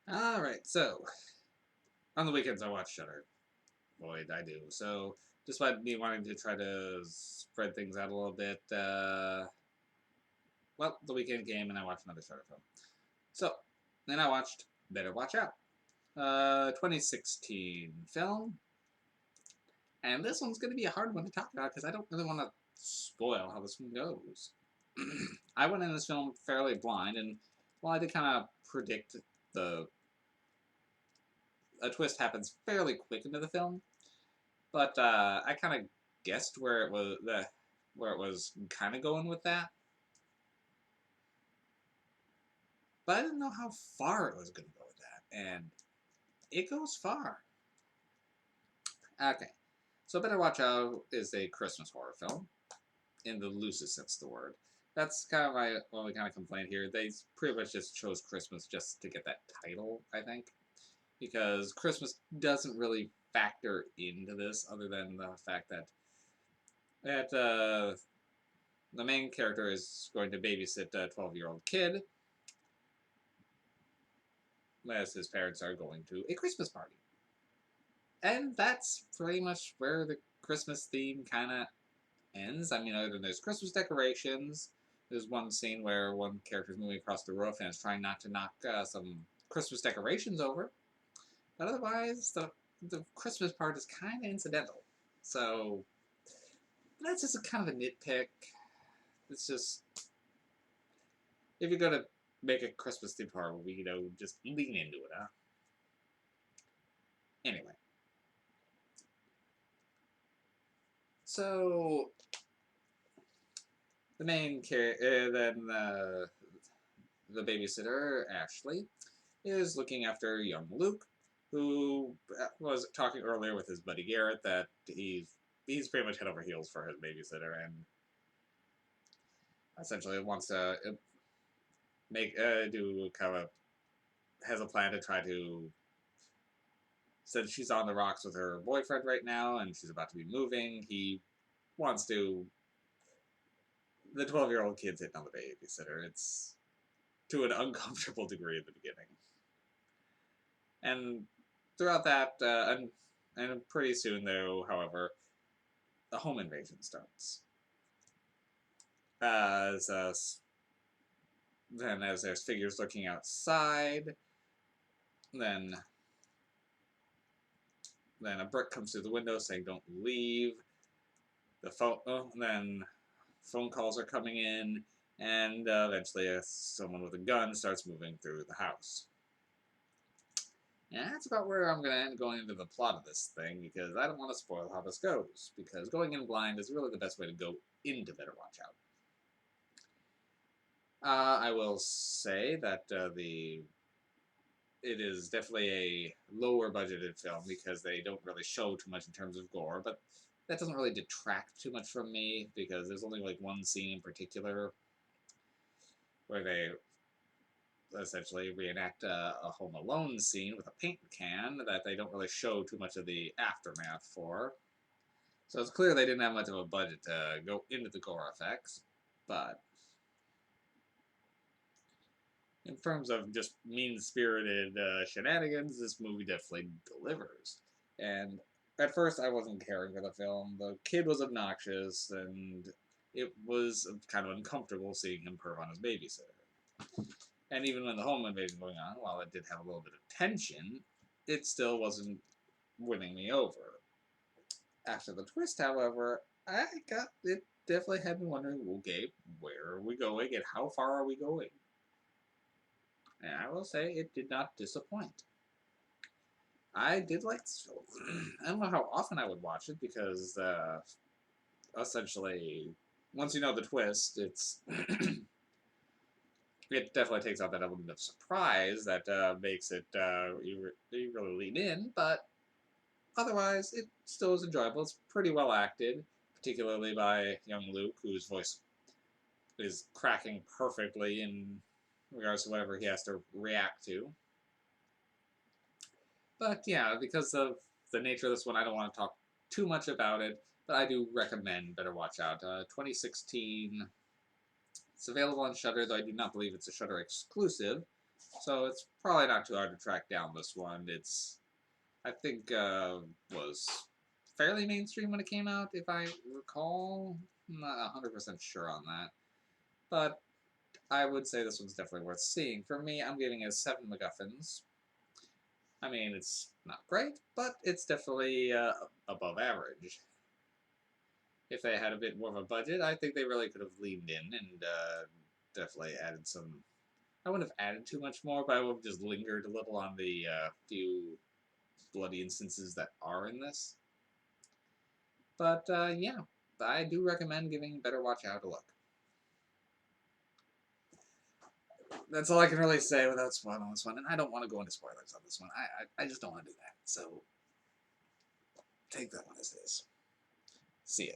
Alright, so on the weekends I watch Shudder. Boy, I do. So, despite me wanting to try to spread things out a little bit, well, the weekend came and I watched another Shudder film. So, then I watched Better Watch Out, 2016 film, and this one's going to be a hard one to talk about because I don't really want to spoil how this one goes. I went in this film fairly blind, and while I did kind of predict the a twist happens fairly quick into the film, but I kind of guessed where it was kind of going with that, but I didn't know how far it was going to go with that, and it goes far. Okay, so Better Watch Out is a Christmas horror film in the loosest sense of the word. That's kind of my only kind of complaint here. They pretty much just chose Christmas just to get that title, I think, because Christmas doesn't really factor into this, other than the fact that the main character is going to babysit a 12-year-old kid as his parents are going to a Christmas party. And that's pretty much where the Christmas theme kind of ends. I mean, other than there's Christmas decorations, there's one scene where one character is moving across the roof and is trying not to knock some Christmas decorations over. But otherwise, the Christmas part is kind of incidental. So that's just a kind of a nitpick. It's just, if you're going to make a Christmas themed horror movie, just lean into it, huh? Anyway. So, the main character, then the babysitter, Ashley, is looking after young Luke, who was talking earlier with his buddy Garrett that he's pretty much head over heels for his babysitter, and essentially wants to make do kind of has a plan to try to, since she's on the rocks with her boyfriend right now and she's about to be moving, he wants to. The 12-year-old kid's hitting on the babysitter. It's to an uncomfortable degree at the beginning. And throughout that, and pretty soon, though, however, the home invasion starts. As then, as there's figures looking outside, then a brick comes through the window saying "Don't leave." Then phone calls are coming in, and eventually, someone with a gun starts moving through the house. And that's about where I'm going to end going into the plot of this thing, because I don't want to spoil how this goes, because going in blind is really the best way to go into Better Watch Out. I will say that it is definitely a lower budgeted film because they don't really show too much in terms of gore, but that doesn't really detract too much from me, because there's only like one scene in particular where they essentially reenact a Home Alone scene with a paint can that they don't really show too much of the aftermath for. So it's clear they didn't have much of a budget to go into the gore effects, but in terms of just mean-spirited shenanigans, this movie definitely delivers. And at first, I wasn't caring for the film. The kid was obnoxious, and it was kind of uncomfortable seeing him perv on his babysitter. And even when the home invasion was going on, while it did have a little bit of tension, it still wasn't winning me over. After the twist, however, it definitely had me wondering, okay, where are we going and how far are we going? And I will say it did not disappoint. I did like this film. I don't know how often I would watch it, because essentially, once you know the twist, it definitely takes out that element of surprise that makes it you really lean in. But otherwise, it still is enjoyable. It's pretty well acted, particularly by young Luke, whose voice is cracking perfectly in regards to whatever he has to react to. But yeah, because of the nature of this one, I don't want to talk too much about it, but I do recommend Better Watch Out. 2016. It's available on Shudder, though I do not believe it's a Shudder exclusive. So it's probably not too hard to track down this one. I think, was fairly mainstream when it came out, if I recall. I'm not 100% sure on that. But I would say this one's definitely worth seeing. For me, I'm giving it 7 MacGuffins. I mean, it's not great, but it's definitely above average. If they had a bit more of a budget, I think they really could have leaned in and definitely added some. I wouldn't have added too much more, but I would have just lingered a little on the few bloody instances that are in this. But yeah, I do recommend giving Better Watch Out a look. That's all I can really say without spoiling this one, and I don't want to go into spoilers on this one. I just don't want to do that. So take that one as it is. See ya.